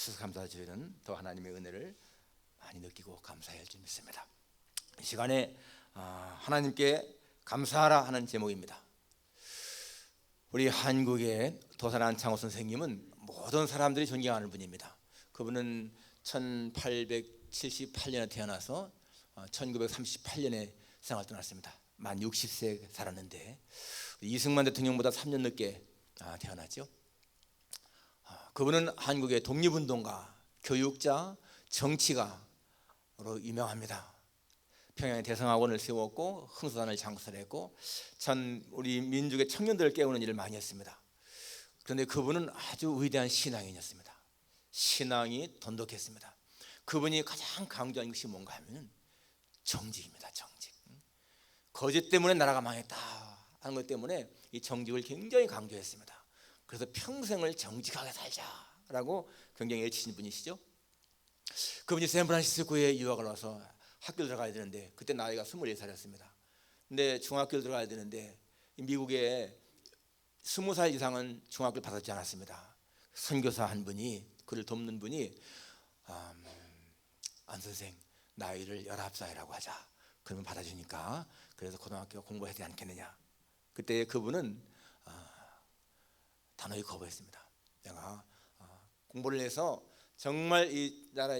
추수감사주일은 더 하나님의 은혜를 많이 느끼고 감사해야 할 줄 믿습니다. 이 시간에 하나님께 감사하라 하는 제목입니다. 우리 한국의 도산 안창호 선생님은 모든 사람들이 존경하는 분입니다. 그분은 1878년에 태어나서 1938년에 세상을 떠났습니다. 만 60세 살았는데 이승만 대통령보다 3년 늦게 태어났죠. 그분은 한국의 독립운동가, 교육자, 정치가로 유명합니다. 평양에 대성학원을 세웠고 흥선을 창설했고 전 우리 민족의 청년들을 깨우는 일을 많이 했습니다. 그런데 그분은 아주 위대한 신앙인이었습니다. 신앙이 돈독했습니다. 그분이 가장 강조한 것이 뭔가 하면 정직입니다. 정직. 거짓 때문에 나라가 망했다 하는 것 때문에 이 정직을 굉장히 강조했습니다. 그래서 평생을 정직하게 살자라고 굉장히 애치신 분이시죠. 그분이 샌프란시스코에 유학을 와서 학교를 들어가야 되는데 그때 나이가 24살이었습니다. 근데 중학교를 들어가야 되는데 미국에 20살 이상은 중학교를 받았지 않았습니다. 선교사 한 분이 그를 돕는 분이 안 선생 나이를 19살이라고 하자. 그러면 받아주니까 그래서 고등학교 공부해야 되지 않겠느냐. 그때 그분은 단호히 거부했습니다. 내가 공부를 해서 정말 이 나라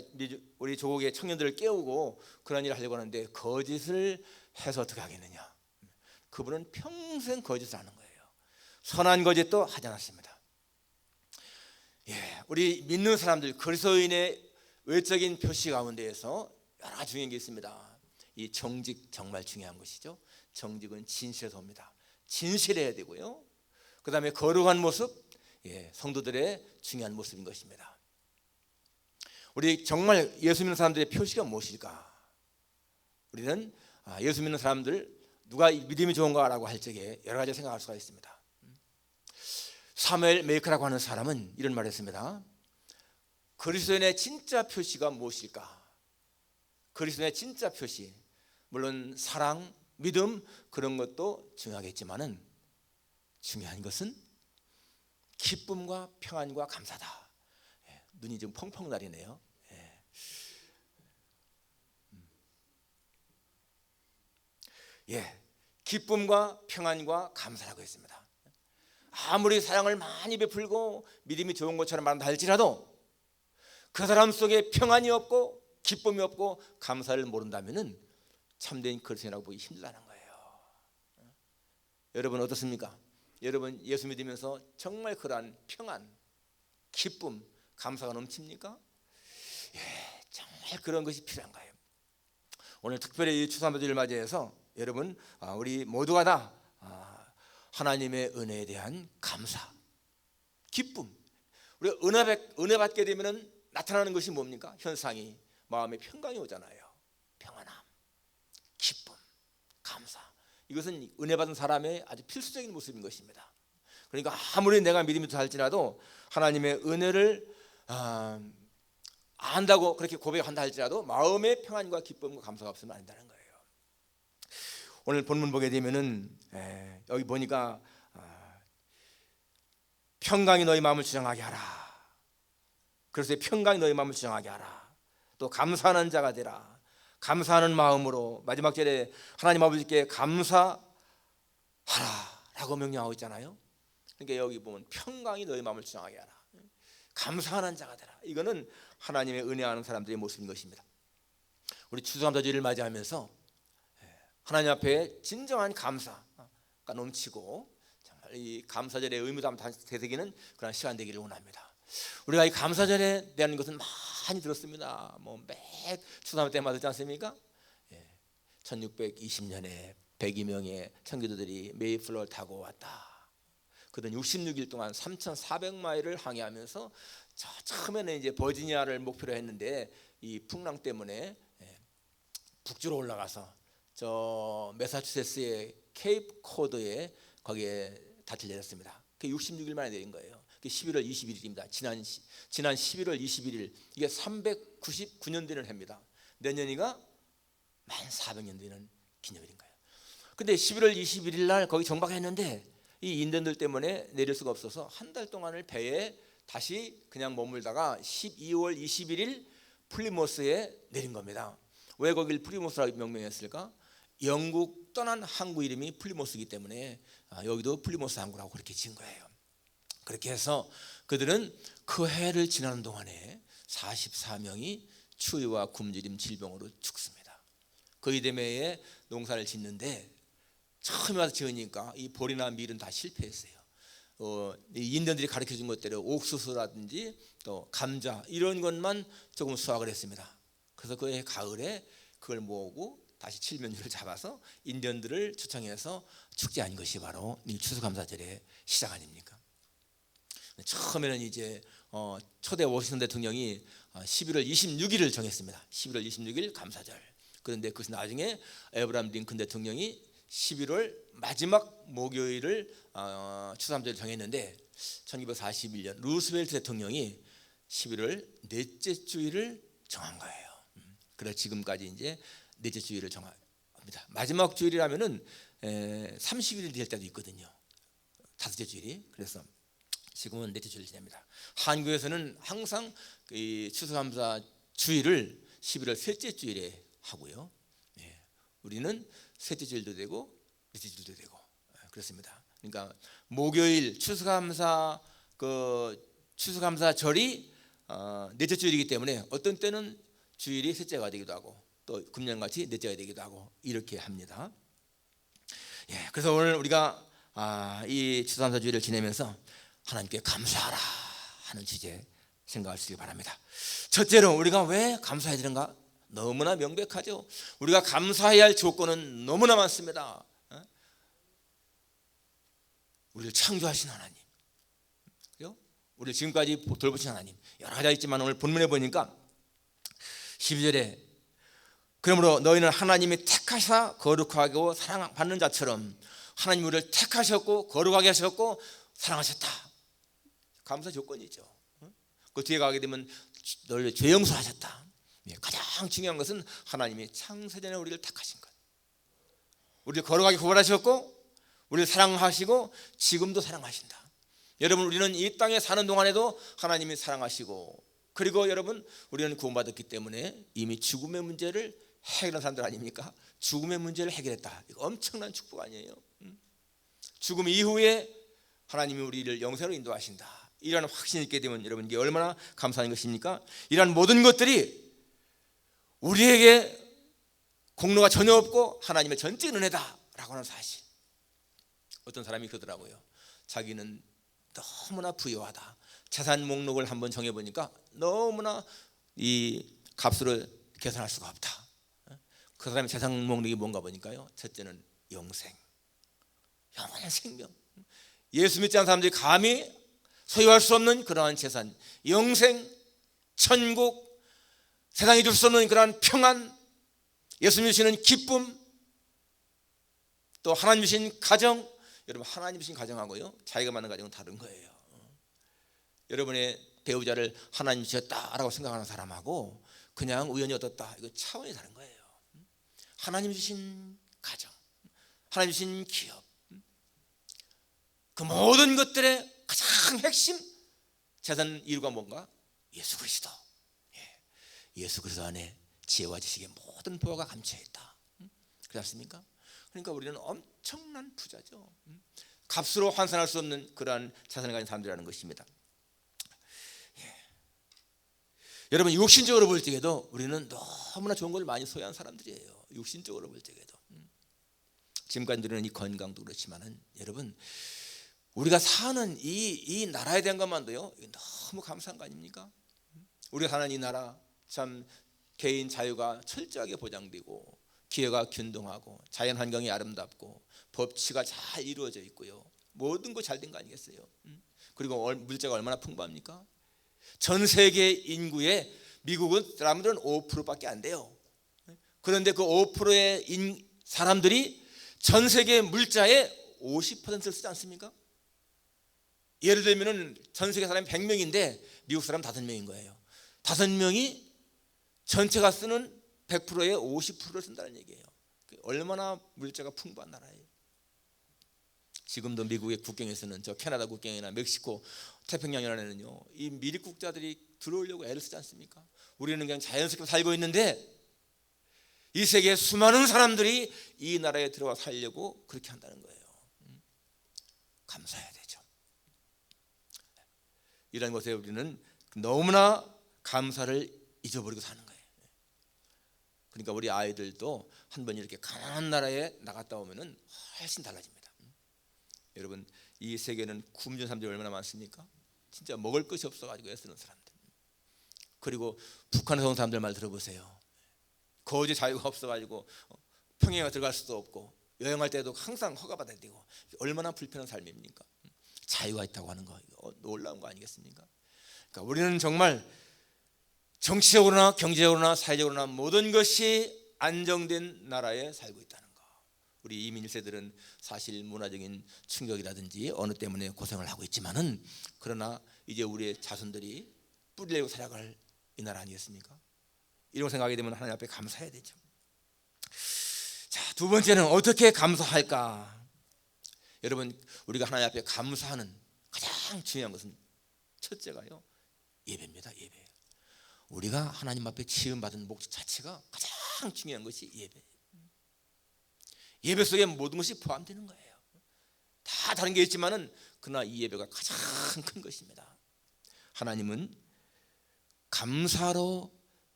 우리 조국의 청년들을 깨우고 그런 일을 하려고 하는데 거짓을 해서 어떻게 하겠느냐. 그분은 평생 거짓을 하는 거예요. 선한 거짓도 하지 않았습니다. 우리 믿는 사람들 그리스도인의 외적인 표시 가운데에서 여러 가지 중요한 게 있습니다. 이 정직 정말 중요한 것이죠. 정직은 진실에서 옵니다. 진실해야 되고요. 그 다음에 거룩한 모습, 성도들의 중요한 모습인 것입니다. 우리 정말 예수 믿는 사람들의 표시가 무엇일까? 우리는 예수 믿는 사람들 누가 믿음이 좋은가라고 할 적에 여러 가지 생각할 수가 있습니다. 사무엘 메이커라고 하는 사람은 이런 말을 했습니다. 그리스도인의 진짜 표시가 무엇일까? 그리스도인의 진짜 표시, 물론 사랑, 믿음 그런 것도 중요하겠지만은 중요한 것은 기쁨과 평안과 감사다. 눈이 좀 펑펑 나리네요. 기쁨과 평안과 감사라고 했습니다. 아무리 사랑을 많이 베풀고 믿음이 좋은 것처럼 말한다 할지라도 그 사람 속에 평안이 없고 기쁨이 없고 감사를 모른다면은 참된 그리스도인이라고 보기 힘들다는 거예요. 여러분 어떻습니까? 여러분 예수 믿으면서 정말 그러한 평안, 기쁨, 감사가 넘칩니까? 정말 그런 것이 필요한가요? 오늘 특별히 이 추수감사주일을 맞이해서 여러분 우리 모두가 다 하나님의 은혜에 대한 감사, 기쁨, 우리가 은혜 받게 되면 나타나는 것이 뭡니까? 현상이 마음의 평강이 오잖아요. 평안함, 기쁨, 감사. 이것은 은혜 받은 사람의 아주 필수적인 모습인 것입니다. 그러니까 아무리 내가 믿음이 할지라도 하나님의 은혜를 안다고 그렇게 고백한다 할지라도 마음의 평안과 기쁨과 감사가 없으면 안 된다는 거예요. 오늘 본문 보게 되면은 여기 보니까 평강이 너희 마음을 주장하게 하라. 그래서 평강이 너희 마음을 주장하게 하라. 또 감사하는 자가 되라. 감사하는 마음으로 마지막 절에 하나님 아버지께 감사하라라고 명령하고 있잖아요. 그러니까 여기 보면 평강이 너희 마음을 주장하게 하라. 감사하는 자가 되라. 이거는 하나님의 은혜하는 사람들의 모습인 것입니다. 우리 추수감사주일을 맞이하면서 하나님 앞에 진정한 감사가 넘치고 정말 이 감사절의 의무도 한번 되새기는 그런 시간 되기를 원합니다. 우리가 이 감사절에 대한 것은 많이 들었습니다. 매 추수감사 때마다 듣지 않습니까? 1620년에 102명의 청교도들이 메이플러를 타고 왔다. 그들은 66일 동안 3,400마일을 항해하면서 처음에는 이제 버지니아를 목표로 했는데 이 풍랑 때문에 북주로 올라가서 저 매사추세츠의 케이프 코드에 거기에 닻을 내렸습니다. 그게 66일 만에 내린 거예요. 그게 11월 21일입니다. 지난 11월 21일 이게 399년 되는 해입니다. 내년이가 1400년 되는 기념일인 거예요. 근데 11월 21일 날 거기 정박했는데 이 인던들 때문에 내릴 수가 없어서 한 달 동안을 배에 다시 그냥 머물다가 12월 21일 플리모스에 내린 겁니다. 왜 거길 플리모스라고 명명했을까? 영국 떠난 항구 이름이 플리모스이기 때문에 여기도 플리모스 항구라고 그렇게 지은 거예요. 그렇게 해서 그들은 그 해를 지나는 동안에 44명이 추위와 굶주림 질병으로 죽습니다. 그 이듬해에 농사를 짓는데 처음에 와서 지으니까 이 보리나 밀은 다 실패했어요. 이 인디언들이 가르쳐준 것대로 옥수수라든지 또 감자 이런 것만 조금 수확을 했습니다. 그래서 그 해 가을에 그걸 모으고 다시 칠면조를 잡아서 인디언들을 초청해서 축제한 것이 바로 이 추수감사절의 시작 아닙니까? 처음에는 이제 초대 워싱턴 대통령이 11월 26일을 정했습니다. 11월 26일 감사절. 그런데 그것이 나중에 에브라임 링컨 대통령이 11월 마지막 목요일을 추수감사절을 정했는데 1941년 루스벨트 대통령이 11월 넷째 주일을 정한 거예요. 그래서 지금까지 이제 넷째 주일을 정합니다. 마지막 주일이라면은 30일이 될 때도 있거든요. 다섯째 주일이. 그래서 지금은 넷째 주일을 지냅니다. 한국에서는 항상 이 추수감사 주일을 11월 셋째 주일에 하고요. 우리는 셋째 주일도 되고 넷째 주일도 되고 그렇습니다. 그러니까 목요일 추수감사절이 넷째 주일이기 때문에 어떤 때는 주일이 셋째가 되기도 하고 또 금년같이 넷째가 되기도 하고 이렇게 합니다. 그래서 오늘 우리가 이 추수감사 주일을 지내면서 하나님께 감사하라 하는 주제 생각하시기 바랍니다. 첫째로 우리가 왜 감사해야 되는가? 너무나 명백하죠. 우리가 감사해야 할 조건은 너무나 많습니다. 우리를 창조하신 하나님, 우리를 지금까지 돌보신 하나님, 여러 가지가 있지만 오늘 본문에 보니까 12절에 그러므로 너희는 하나님이 택하사 거룩하고 사랑받는 자처럼 하나님 우리를 택하셨고 거룩하게 하셨고 사랑하셨다. 감사 조건이죠. 그 뒤에 가게 되면 너희를 죄 용서하셨다. 가장 중요한 것은 하나님이 창세전에 우리를 택하신 것, 우리를 거룩하게 구원하셨고 우리를 사랑하시고 지금도 사랑하신다. 여러분, 우리는 이 땅에 사는 동안에도 하나님이 사랑하시고, 그리고 여러분 우리는 구원받았기 때문에 이미 죽음의 문제를 해결한 사람들 아닙니까? 죽음의 문제를 해결했다. 이거 엄청난 축복 아니에요? 죽음 이후에 하나님이 우리를 영생으로 인도하신다. 이라는 확신이 있게 되면 여러분 이게 얼마나 감사한 것입니까? 이러한 모든 것들이 우리에게 공로가 전혀 없고 하나님의 전적인 은혜다라고 하는 사실. 어떤 사람이 그러더라고요. 자기는 너무나 부유하다. 재산 목록을 한번 정해보니까 너무나 이 값으로 계산할 수가 없다. 그 사람의 재산 목록이 뭔가 보니까요, 첫째는 영생, 영원한 생명, 예수 믿지 않는 사람들이 감히 소유할 수 없는 그러한 재산, 영생, 천국, 세상이 줄 수 없는 그러한 평안, 예수 믿으시는 기쁨, 또 하나님 주신 가정. 여러분, 하나님 주신 가정하고요 자기가 만든 가정은 다른 거예요. 여러분의 배우자를 하나님 주셨다라고 생각하는 사람하고 그냥 우연히 얻었다, 이거 차원이 다른 거예요. 하나님 주신 가정, 하나님 주신 기업, 그 모든 것들의 가장 핵심 재산 이유가 뭔가? 예수 그리스도. 예수 그리스도 안에 지혜와 지식의 모든 보화가 감춰 있다. 그렇지 않습니까? 그러니까 우리는 엄청난 부자죠. 값으로 환산할 수 없는 그러한 자산을 가진 사람들이라는 것입니다. 여러분, 육신적으로 볼 적에도 우리는 너무나 좋은 걸 많이 소유한 사람들이에요. 육신적으로 볼 적에도. 지금까지 누리는 이 건강도 그렇지만은 여러분, 우리가 사는 이 나라에 대한 것만도요 너무 감사한 거 아닙니까? 우리가 사는 이 나라 참 개인 자유가 철저하게 보장되고 기회가 균등하고 자연 환경이 아름답고 법치가 잘 이루어져 있고요, 모든 거 잘 된 거 아니겠어요? 그리고 물자가 얼마나 풍부합니까? 전 세계 인구의 미국은 사람들은 5%밖에 안 돼요. 그런데 그 5%의 사람들이 전 세계 물자의 50%를 쓰지 않습니까? 예를 들면 전 세계 사람이 100명인데 미국 사람 5명인 거예요. 5명이 전체가 쓰는 100%의 50%를 쓴다는 얘기예요. 얼마나 물자가 풍부한 나라예요. 지금도 미국의 국경에서는 저 캐나다 국경이나 멕시코 태평양이라는요, 이 미립국자들이 들어오려고 애를 쓰지 않습니까? 우리는 그냥 자연스럽게 살고 있는데 이 세계에 수많은 사람들이 이 나라에 들어와 살려고 그렇게 한다는 거예요. 감사해야 되죠. 이런 것에 우리는 너무나 감사를 잊어버리고 사는 거예요. 그러니까 우리 아이들도 한번 이렇게 가난한 나라에 나갔다 오면은 훨씬 달라집니다. 여러분, 이 세계는 굶주린 사람들이 얼마나 많습니까? 진짜 먹을 것이 없어가지고 애쓰는 사람들. 그리고 북한에서 온 사람들 말 들어보세요. 거지 자유가 없어가지고 평양에 들어갈 수도 없고 여행할 때도 항상 허가받아야 되고 얼마나 불편한 삶입니까? 자유가 있다고 하는 거 놀라운 거 아니겠습니까? 그러니까 우리는 정말 정치적으로나 경제적으로나 사회적으로나 모든 것이 안정된 나라에 살고 있다는 거. 우리 이민 1세들은 사실 문화적인 충격이라든지 어느 때문에 고생을 하고 있지만은 그러나 이제 우리의 자손들이 뿌리 내고 살아갈 이 나라 아니겠습니까? 이런 생각하게 되면 하나님 앞에 감사해야 되죠. 자, 두 번째는 어떻게 감사할까? 여러분, 우리가 하나님 앞에 감사하는 가장 중요한 것은 첫째가요, 예배입니다. 예배. 우리가 하나님 앞에 지음받은 목적 자체가 가장 중요한 것이 예배. 예배 속에 모든 것이 포함되는 거예요. 다 다른 게 있지만은 그러나 이 예배가 가장 큰 것입니다. 하나님은 감사로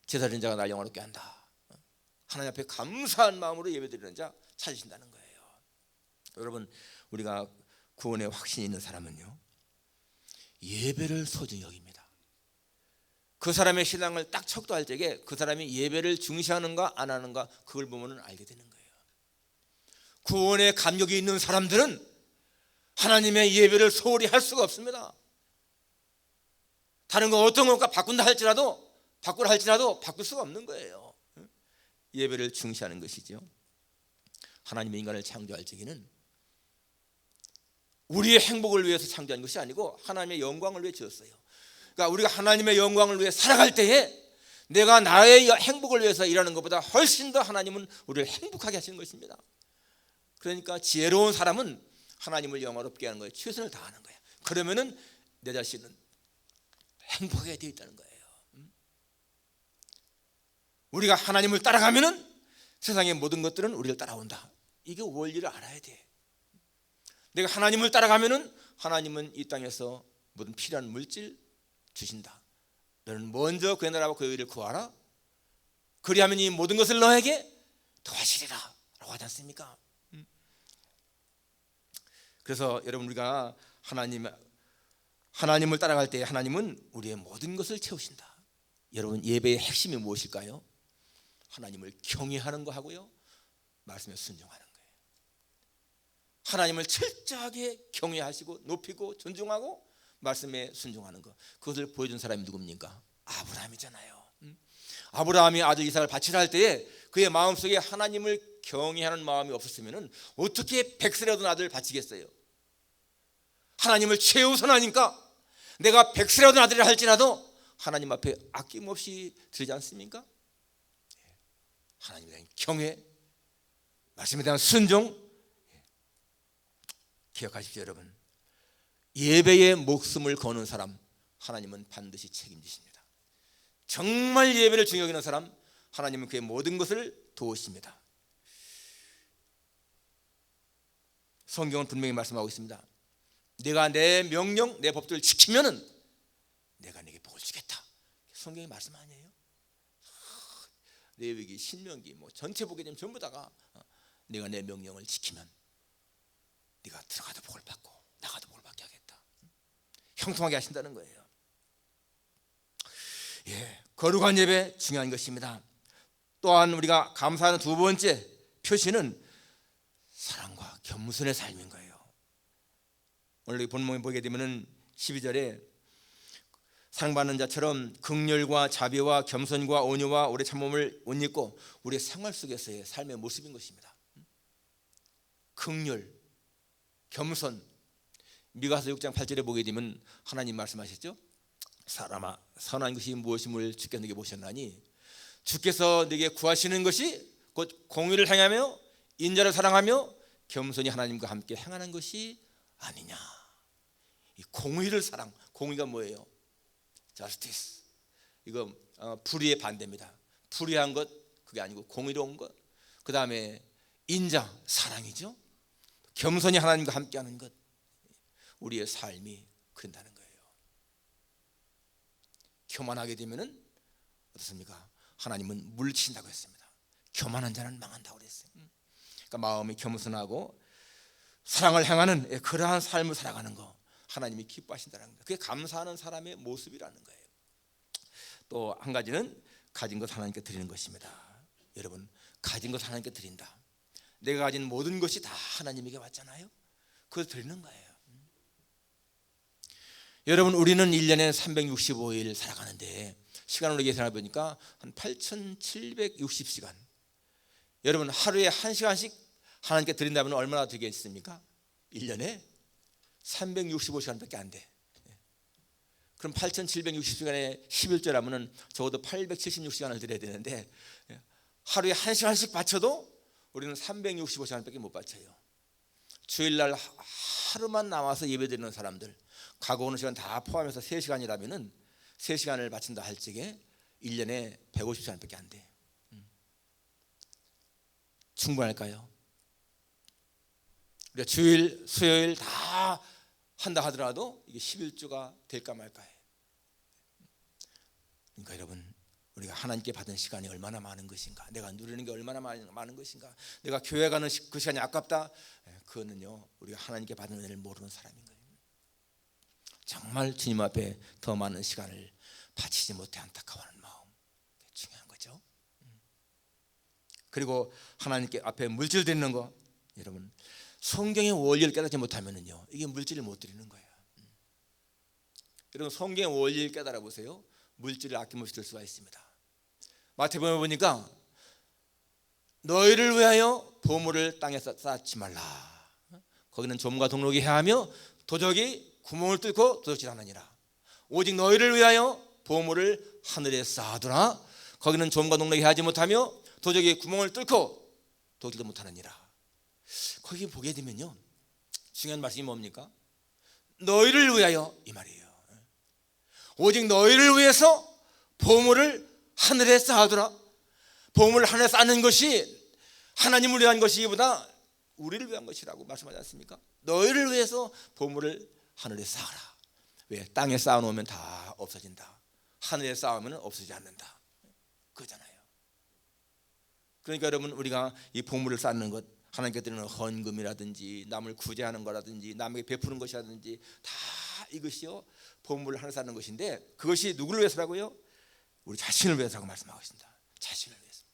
제사드리는 자가 날 영화롭게 한다. 하나님 앞에 감사한 마음으로 예배드리는 자 찾으신다는 거예요. 여러분, 우리가 구원의 확신이 있는 사람은요, 예배를 소중히 여깁니다. 그 사람의 신앙을 딱 척도할 적에 그 사람이 예배를 중시하는가 안 하는가 그걸 보면 알게 되는 거예요. 구원의 감격이 있는 사람들은 하나님의 예배를 소홀히 할 수가 없습니다. 다른 거 어떤 것과 바꾼다 할지라도 바꾸라 할지라도 바꿀 수가 없는 거예요. 예배를 중시하는 것이죠. 하나님의 인간을 창조할 적에는 우리의 행복을 위해서 창조한 것이 아니고 하나님의 영광을 위해 지었어요. 그러니까 우리가 하나님의 영광을 위해 살아갈 때에 내가 나의 행복을 위해서 일하는 것보다 훨씬 더 하나님은 우리를 행복하게 하시는 것입니다. 그러니까 지혜로운 사람은 하나님을 영화롭게 하는 거에 최선을 다하는 거예요. 그러면은 내 자신은 행복하게 되어 있다는 거예요. 우리가 하나님을 따라가면은 세상의 모든 것들은 우리를 따라온다. 이게 원리를 알아야 돼. 내가 하나님을 따라가면은 하나님은 이 땅에서 모든 필요한 물질 주신다. 너는 먼저 그의 나라와 그의 의를 구하라. 그리하면 이 모든 것을 너에게 더하시리라 라고 하지 않습니까? 그래서 여러분, 우리가 하나님을 따라갈 때 하나님은 우리의 모든 것을 채우신다. 여러분, 예배의 핵심이 무엇일까요? 하나님을 경외하는 거 하고요, 말씀에 순종하는 거예요. 하나님을 철저하게 경외하시고 높이고 존중하고 말씀에 순종하는 것, 그것을 보여준 사람이 누굽니까? 아브라함이잖아요. 아브라함이 아들 이삭을 바치라 할 때에 그의 마음속에 하나님을 경외하는 마음이 없었으면 어떻게 100세를 얻은 아들을 바치겠어요? 하나님을 최우선하니까 내가 100세를 얻은 아들이라 할지라도 하나님 앞에 아낌없이 드리지 않습니까? 하나님에 대한 경외, 말씀에 대한 순종. 기억하십시오, 여러분. 예배에 목숨을 거는 사람 하나님은 반드시 책임지십니다. 정말 예배를 중요히 여기는 사람 하나님은 그의 모든 것을 도우십니다. 성경은 분명히 말씀하고 있습니다. 내가 내 명령, 내 법들을 지키면은 내가 네게 복을 주겠다. 성경의 말씀 아니에요? 레위기, 신명기, 전체 보게 되면 전부 다가 네가 내 명령을 지키면 네가 들어가도 복을 받고 나가도 복을 받게 하겠다. 형통하게 하신다는 거예요. 거룩한 예배 중요한 것입니다. 또한 우리가 감사하는 두 번째 표시는 사랑과 겸손의 삶인 거예요. 오늘 본문에 보게 되면 12절에 사랑받는 자처럼 긍휼과 자비와 겸손과 온유와 오래 참음을 옷 입고 우리의 생활 속에서의 삶의 모습인 것입니다. 긍휼, 겸손. 미가서 6장 8절에 보게 되면 하나님 말씀하셨죠. 사람아, 선한 것이 무엇임을 주께 너에게 보셨나니 주께서 너에게 구하시는 것이 곧 공의를 행하며 인자를 사랑하며 겸손히 하나님과 함께 행하는 것이 아니냐. 이 공의를 사랑. 공의가 뭐예요? justice. 이거 불의의 반대입니다. 불의한 것 그게 아니고 공의로운 것. 그 다음에 인자, 사랑이죠. 겸손히 하나님과 함께하는 것. 우리의 삶이 그런다는 거예요. 교만하게 되면은 어떻습니까? 하나님은 물리친다고 했습니다. 교만한 자는 망한다고 그랬어요. 그러니까 마음이 겸손하고 사랑을 행하는 그러한 삶을 살아가는 거 하나님이 기뻐하신다는 거예요. 그게 감사하는 사람의 모습이라는 거예요. 또 한 가지는 가진 것 하나님께 드리는 것입니다. 여러분, 가진 것 하나님께 드린다. 내가 가진 모든 것이 다 하나님에게 왔잖아요. 그걸 드리는 거예요. 여러분, 우리는 1년에 365일 살아가는데 시간으로 계산해 보니까 한 8,760시간. 여러분, 하루에 1시간씩 하나님께 드린다면 얼마나 되겠습니까? 1년에 365시간밖에 안 돼. 그럼 8,760시간에 11절 하면은 적어도 876시간을 드려야 되는데 하루에 1시간씩 바쳐도 우리는 365시간밖에 못 바쳐요. 주일날 하루만 나와서 예배드리는 사람들 가고 오는 시간 다 포함해서 3시간이라면은 3시간을 바친다 할 적에 1년에 150시간밖에 안 돼. 충분할까요? 우리가 주일, 수요일 다 한다 하더라도 이게 11주가 될까 말까 해. 그러니까 여러분, 우리가 하나님께 받은 시간이 얼마나 많은 것인가, 내가 누리는 게 얼마나 많은 것인가, 내가 교회 가는 그 시간이 아깝다, 그거는요 우리가 하나님께 받은 은혜를 모르는 사람인 거예요. 정말 주님 앞에 더 많은 시간을 바치지 못해 안타까워하는 마음, 중요한 거죠. 그리고 하나님께 앞에 물질 드리는 거, 여러분 성경의 원리를 깨닫지 못하면은요 이게 물질을 못 드리는 거예요. 여러분, 성경의 원리를 깨달아 보세요. 물질을 아낌없이 들 수가 있습니다. 마태복음에 보니까 너희를 위하여 보물을 땅에 쌓지 말라. 거기는 좀과 동록이 해하며 도적이 구멍을 뚫고 도둑질하느니라. 오직 너희를 위하여 보물을 하늘에 쌓아두라. 거기는 좀과 동록이 해하지 못하며 도적이 구멍을 뚫고 도둑질도 못하느니라. 거기 보게 되면요 중요한 말씀이 뭡니까? 너희를 위하여 이 말이에요. 오직 너희를 위해서 보물을 하늘에 쌓아두라. 보물을 하늘에 쌓는 것이 하나님을 위한 것이기보다 우리를 위한 것이라고 말씀하지 않습니까? 너희를 위해서 보물을 하늘에 쌓아라. 왜? 땅에 쌓아놓으면 다 없어진다. 하늘에 쌓으면 없어지지 않는다. 그거잖아요. 그러니까 여러분, 우리가 이 보물을 쌓는 것, 하나님께 드리는 헌금이라든지 남을 구제하는 거라든지 남에게 베푸는 것이라든지 다 이것이요 보물을 하나 쌓는 것인데, 그것이 누구를 위해서라고요? 우리 자신을 위해서라고 말씀하고 있습니다. 자신을 위해서.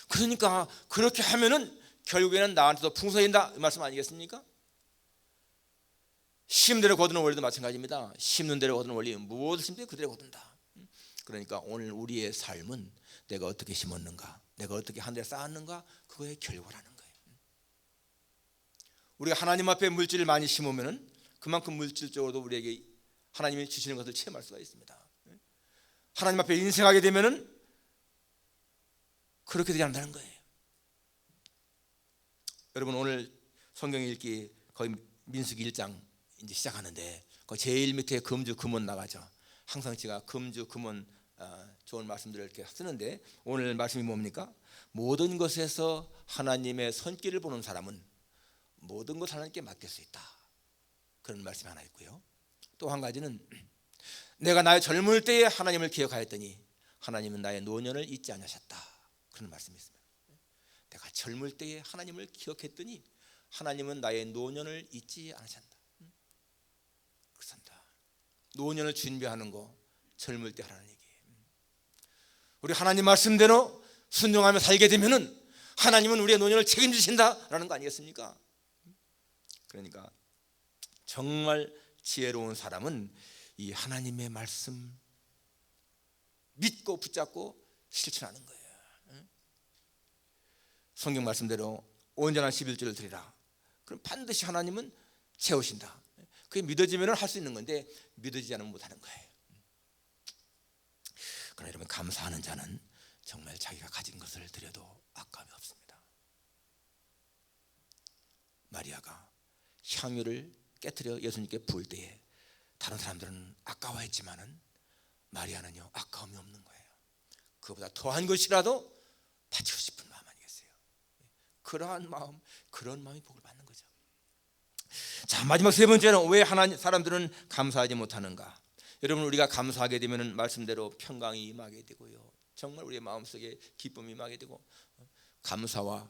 그러니까 그렇게 하면은 결국에는 나한테도 풍성해진다, 이 말씀 아니겠습니까? 심는 대로 거두는 원리도 마찬가지입니다. 심는 대로 거두는 원리, 무엇을 심든 그대로 거둔다. 그러니까 오늘 우리의 삶은 내가 어떻게 심었는가, 내가 어떻게 하늘에 쌓았는가, 그거의 결과라는 거예요. 우리가 하나님 앞에 물질을 많이 심으면은 그만큼 물질적으로도 우리에게 하나님이 주시는 것을 체험할 수가 있습니다. 하나님 앞에 인생하게 되면은 그렇게 되지 않는다는 거예요. 여러분, 오늘 성경 읽기 거의 민수기 1장 이제 시작하는데 그 제일 밑에 금주 금원 나가죠. 항상 제가 금주 금원 좋은 말씀들을 이렇게 쓰는데 오늘 말씀이 뭡니까? 모든 것에서 하나님의 손길을 보는 사람은 모든 것 하나님께 맡길 수 있다. 그런 말씀이 하나 있고요. 또 한 가지는 내가 나의 젊을 때에 하나님을 기억하였더니 하나님은 나의 노년을 잊지 않으셨다. 그런 말씀이 있습니다. 내가 젊을 때에 하나님을 기억했더니 하나님은 나의 노년을 잊지 않으셨다. 그렇습니다. 노년을 준비하는 거 젊을 때 하라는 얘기예요. 우리 하나님 말씀대로 순종하며 살게 되면은 하나님은 우리의 노년을 책임지신다라는 거 아니겠습니까? 그러니까 정말 지혜로운 사람은 이 하나님의 말씀 믿고 붙잡고 실천하는 거예요. 성경 말씀대로 온전한 11조를 드리라. 그럼 반드시 하나님은 채우신다. 그게 믿어지면 할 수 있는 건데 믿어지지 않으면 못하는 거예요. 그러나 여러분, 감사하는 자는 정말 자기가 가진 것을 드려도 아까움이 없습니다. 마리아가 향유를 깨뜨려 예수님께 부을 때에 다른 사람들은 아까워했지만은 마리아는요 아까움이 없는 거예요. 그보다 더한 것이라도 바치고 싶은 마음 아니겠어요? 그러한 마음, 그런 마음이 복을 받는 거죠. 자, 마지막 세 번째는 왜 하나님 사람들은 감사하지 못하는가? 여러분, 우리가 감사하게 되면 말씀대로 평강이 임하게 되고요, 정말 우리의 마음속에 기쁨이 임하게 되고, 감사와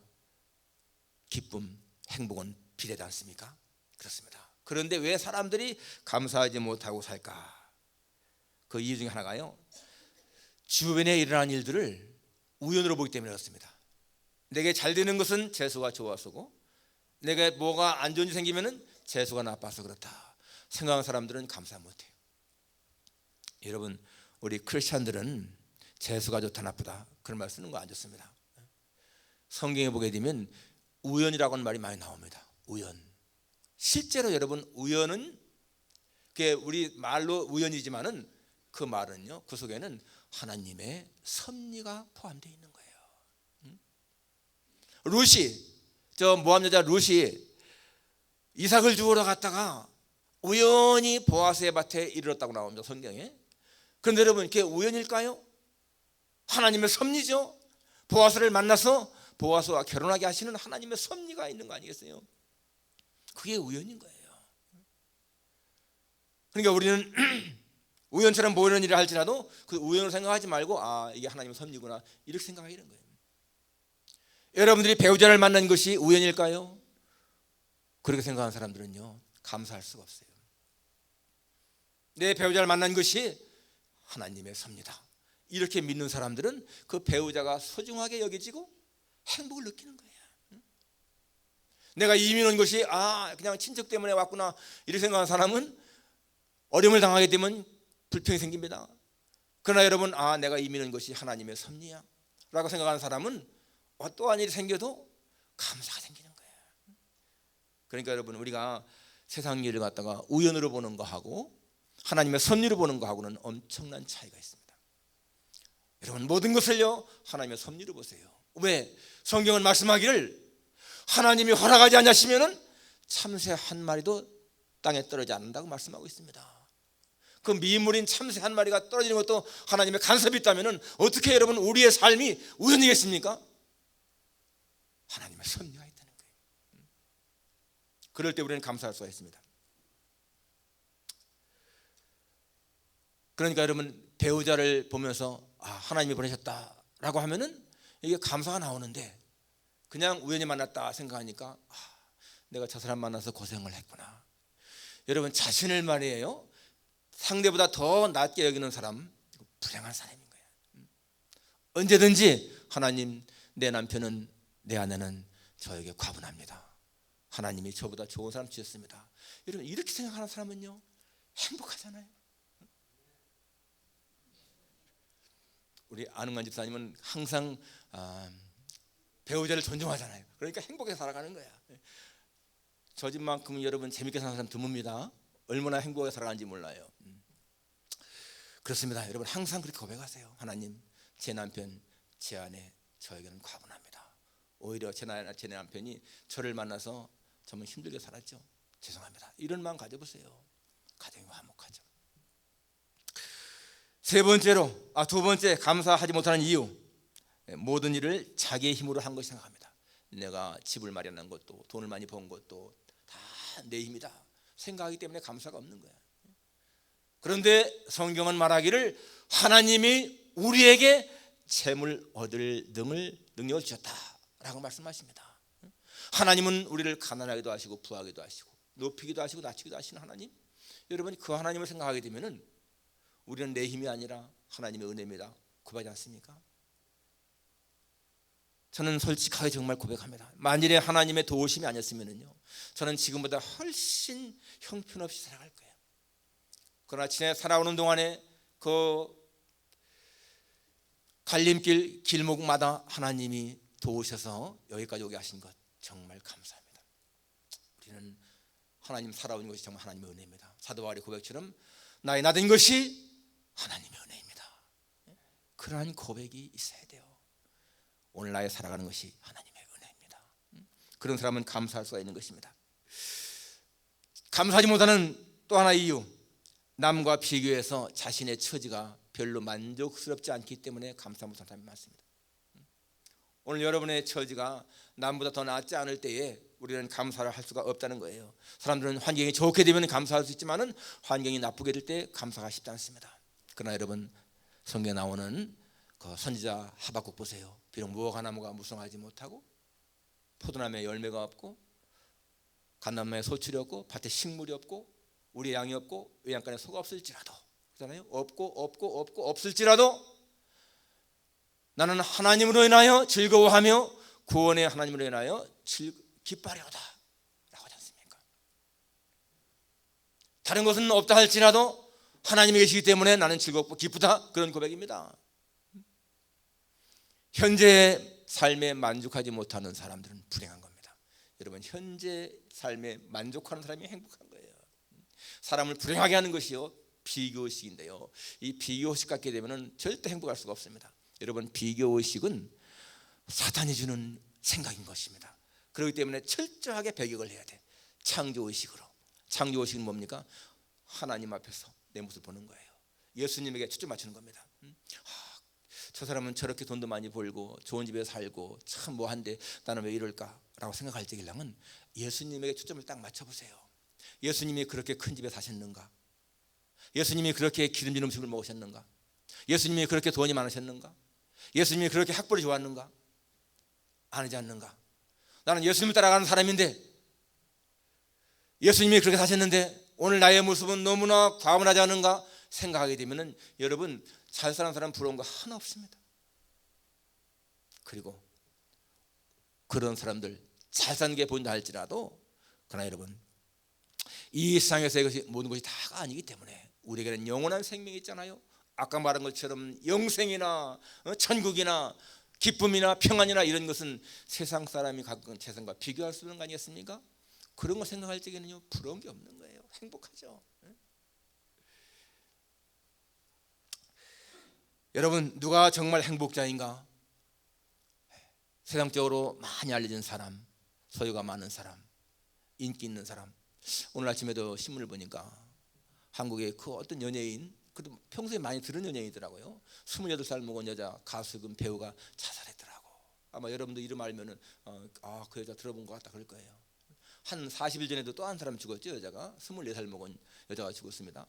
기쁨, 행복은 비례하지 않습니까? 그렇습니다. 그런데 왜 사람들이 감사하지 못하고 살까? 그 이유 중에 하나가요, 주변에 일어나는 일들을 우연으로 보기 때문에 그렇습니다. 내게 잘 되는 것은 재수가 좋아서고, 내게 뭐가 안 좋은 일이 생기면은 재수가 나빠서 그렇다 생각하는 사람들은 감사 못해요. 여러분, 우리 크리스찬들은 재수가 좋다 나쁘다 그런 말 쓰는 거 안 좋습니다. 성경에 보게 되면 우연이라고 하는 말이 많이 나옵니다. 우연. 실제로 여러분, 우연은 그게 우리 말로 우연이지만은 그 말은요, 그 속에는 하나님의 섭리가 포함되어 있는 거예요. 룻이, 저 모함 여자 룻이 이삭을 주우러 갔다가 우연히 보아스의 밭에 이르렀다고 나옵니다, 성경에. 그런데 여러분, 그게 우연일까요? 하나님의 섭리죠. 보아스를 만나서 보아스와 결혼하게 하시는 하나님의 섭리가 있는 거 아니겠어요? 그게 우연인 거예요. 그러니까 우리는 우연처럼 보이는 일을 할지라도 그 우연으로 생각하지 말고, 아, 이게 하나님의 섭리구나, 이렇게 생각하는 거예요. 여러분들이 배우자를 만난 것이 우연일까요? 그렇게 생각하는 사람들은요 감사할 수가 없어요. 내 배우자를 만난 것이 하나님의 섭리다, 이렇게 믿는 사람들은 그 배우자가 소중하게 여겨지고 행복을 느끼는 거예요. 내가 이민 온 것이 그냥 친척 때문에 왔구나, 이렇게 생각하는 사람은 어려움을 당하게 되면 불평이 생깁니다. 그러나 여러분, 내가 이민 온 것이 하나님의 섭리야 라고 생각하는 사람은 어떠한 일이 생겨도 감사가 생기는 거예요. 그러니까 여러분, 우리가 세상 일을 갖다가 우연으로 보는 거하고 하나님의 섭리로 보는 거하고는 엄청난 차이가 있습니다. 여러분, 모든 것을요 하나님의 섭리로 보세요. 왜? 성경은 말씀하기를 하나님이 허락하지 않으시면은 참새 한 마리도 땅에 떨어지지 않는다고 말씀하고 있습니다. 그 미물인 참새 한 마리가 떨어지는 것도 하나님의 간섭이 있다면은 어떻게 여러분 우리의 삶이 우연이겠습니까? 하나님의 섭리가 있다는 거예요. 그럴 때 우리는 감사할 수가 있습니다. 그러니까 여러분, 배우자를 보면서 하나님이 보내셨다라고 하면은 이게 감사가 나오는데, 그냥 우연히 만났다 생각하니까 내가 저 사람 만나서 고생을 했구나. 여러분, 자신을 말이에요 상대보다 더 낮게 여기는 사람, 불행한 사람인 거예요. 언제든지 하나님, 내 남편은, 내 아내는 저에게 과분합니다. 하나님이 저보다 좋은 사람 주셨습니다. 여러분, 이렇게 생각하는 사람은요 행복하잖아요. 우리 아능한 집사님은 항상 배우자를 존중하잖아요. 그러니까 행복하게 살아가는 거야. 저 집만큼 여러분 재밌게 사는 사람 드뭅니다. 얼마나 행복하게 살아가는지 몰라요. 그렇습니다. 여러분, 항상 그렇게 고백하세요. 하나님, 제 남편, 제 아내, 저에게는 과분합니다. 오히려 제 남편이 저를 만나서 정말 힘들게 살았죠. 죄송합니다. 이런 마음 가져보세요. 가정이 화목하죠. 두 번째 감사하지 못하는 이유, 모든 일을 자기의 힘으로 한 것이 생각합니다. 내가 집을 마련한 것도, 돈을 많이 번 것도 다 내 힘이다 생각하기 때문에 감사가 없는 거야. 그런데 성경은 말하기를 하나님이 우리에게 재물 얻을 능력을 주셨다라고 말씀하십니다. 하나님은 우리를 가난하기도 하시고 부하기도 하시고 높이기도 하시고 낮추기도 하시는 하나님. 여러분, 그 하나님을 생각하게 되면은 우리는 내 힘이 아니라 하나님의 은혜입니다 고백하지 않습니까? 저는 솔직하게 정말 고백합니다. 만일에 하나님의 도우심이 아니었으면요 저는 지금보다 훨씬 형편없이 살아갈 거예요. 그러나 지내 살아오는 동안에 그 갈림길 길목마다 하나님이 도우셔서 여기까지 오게 하신 것 정말 감사합니다. 우리는 하나님 살아온 것이 정말 하나님의 은혜입니다. 사도 바울의 고백처럼 나의 나된 것이 하나님의 은혜입니다. 그러한 고백이 있어야 돼요. 오늘 나의 살아가는 것이 하나님의 은혜입니다. 그런 사람은 감사할 수가 있는 것입니다. 감사하지 못하는 또 하나의 이유, 남과 비교해서 자신의 처지가 별로 만족스럽지 않기 때문에 감사 못하는 사람이 많습니다. 오늘 여러분의 처지가 남보다 더 낫지 않을 때에 우리는 감사를 할 수가 없다는 거예요. 사람들은 환경이 좋게 되면 감사할 수 있지만은 환경이 나쁘게 될 때 감사가 쉽지 않습니다. 그러나 여러분, 성경에 나오는 그 선지자 하박국 보세요. 비록 무화과 나무가 무성하지 못하고 포도나무에 열매가 없고 갓나무에 소출이 없고 밭에 식물이 없고 우리의 양이 없고 외양간에 소가 없을지라도, 그렇잖아요. 없고 없을지라도 나는 하나님으로 인하여 즐거워하며 구원의 하나님으로 인하여 기뻐하려다 라고 하지 않습니까? 다른 것은 없다 할지라도 하나님이 계시기 때문에 나는 즐겁고 기쁘다, 그런 고백입니다. 현재의 삶에 만족하지 못하는 사람들은 불행한 겁니다. 여러분, 현재 삶에 만족하는 사람이 행복한 거예요. 사람을 불행하게 하는 것이요 비교의식인데요, 이 비교의식 갖게 되면 절대 행복할 수가 없습니다. 여러분, 비교의식은 사탄이 주는 생각인 것입니다. 그렇기 때문에 철저하게 배격을 해야 돼. 창조의식으로. 창조의식은 뭡니까? 하나님 앞에서 내 모습을 보는 거예요. 예수님에게 초점 맞추는 겁니다. 저 사람은 저렇게 돈도 많이 벌고 좋은 집에 살고 참 뭐한데 나는 왜 이럴까라고 생각할 때일랑은 예수님에게 초점을 딱 맞춰보세요. 예수님이 그렇게 큰 집에 사셨는가? 예수님이 그렇게 기름진 음식을 먹으셨는가? 예수님이 그렇게 돈이 많으셨는가? 예수님이 그렇게 학벌이 좋았는가? 아니지 않는가? 나는 예수님을 따라가는 사람인데 예수님이 그렇게 사셨는데 오늘 나의 모습은 너무나 과분하지 않은가 생각하게 되면 여러분, 잘 사는 사람 부러운 거 하나 없습니다. 그리고 그런 사람들 잘 사는 게 보인다 할지라도, 그러나 여러분, 이 세상에서 이것이 모든 것이 다가 아니기 때문에 우리에게는 영원한 생명이 있잖아요. 아까 말한 것처럼 영생이나 천국이나 기쁨이나 평안이나 이런 것은 세상 사람이 갖고 있는 세상과 비교할 수 없는 거 아니겠습니까? 그런 거 생각할 적에는요 부러운 게 없는 거예요. 행복하죠. 여러분, 누가 정말 행복자인가? 세상적으로 많이 알려진 사람, 소유가 많은 사람, 인기 있는 사람. 오늘 아침에도 신문을 보니까 한국의 그 어떤 연예인, 그래도 평소에 많이 들은 연예인이더라고요. 28살 먹은 여자 가수 겸 배우가 자살했더라고. 아마 여러분도 이름 알면은 그 여자 들어본 것 같다 그럴 거예요. 한 40일 전에도 또 한 사람 죽었죠. 여자가 24살 먹은 여자가 죽었습니다.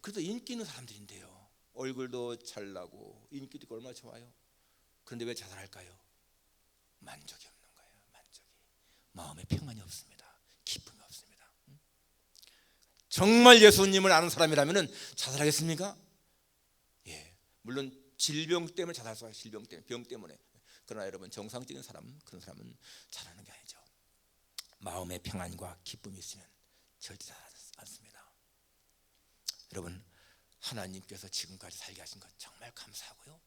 그래도 인기 있는 사람들인데요. 얼굴도 잘나고 인기도 있고 얼마나 좋아요. 그런데 왜 자살할까요? 만족이 없는 거예요. 만족이. 마음에 평안이 없습니다. 기쁨이 없습니다. 정말 예수님을 아는 사람이라면 자살하겠습니까? 예, 물론 질병 때문에 자살할 수 있어요. 질병 때문에, 병 때문에. 그러나 여러분, 정상적인 사람, 그런 사람은 자살하는 게 아니죠. 마음의 평안과 기쁨이 있으면 절대 자살하지 않습니다. 여러분, 하나님께서 지금까지 살게 하신 것 정말 감사하고요,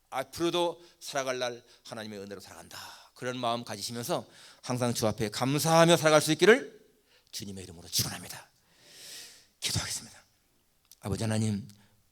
앞으로도 살아갈 날 하나님의 은혜로 살아간다, 그런 마음 가지시면서 항상 주 앞에 감사하며 살아갈 수 있기를 주님의 이름으로 축원합니다. 기도하겠습니다. 아버지 하나님,